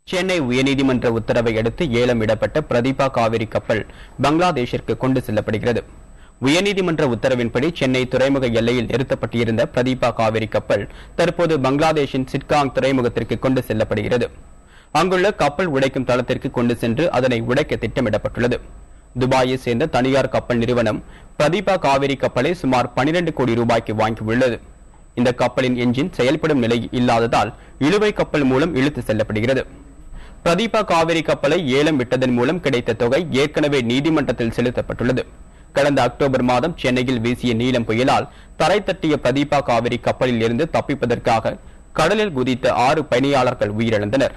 சென்னை உயர்நீதிமன்ற உத்தரவை அடுத்து ஏலம் விடப்பட்ட பிரதீபா காவிரி கப்பல் பங்களாதேஷிற்கு கொண்டு செல்லப்படுகிறது. உயர்நீதிமன்ற உத்தரவின்படி சென்னை துறைமுக எல்லையில் நிறுத்தப்பட்டிருந்த பிரதீபா காவிரி கப்பல் தற்போது பங்களாதேஷின் சிட்காங் துறைமுகத்திற்கு கொண்டு செல்லப்படுகிறது. அங்குள்ள கப்பல் உடைக்கும் தளத்திற்கு கொண்டு சென்று அதனை உடைக்க திட்டமிடப்பட்டுள்ளது. துபாயை சேர்ந்த தனியார் கப்பல் நிறுவனம் பிரதீபா காவிரி கப்பலை சுமார் 12 கோடி ரூபாய்க்கு வாங்கியுள்ளது. இந்த கப்பலின் என்ஜின் செயல்படும் நிலை இல்லாததால் இழுவை கப்பல் மூலம் இழுத்து செல்லப்படுகிறது. பிரதீபா காவிரி கப்பலை ஏலம் விட்டதன் மூலம் கிடைத்த தொகை ஏற்கனவே நீதிமன்றத்தில் செலுத்தப்பட்டுள்ளது. கடந்த அக்டோபர் மாதம் சென்னையில் வீசிய நீலம் புயலால் தரை தட்டிய பிரதீபா காவிரி கப்பலில் இருந்து தப்பிப்பதற்காக கடலில் குதித்த 6 பயணியாளர்கள் உயிரிழந்தனர்.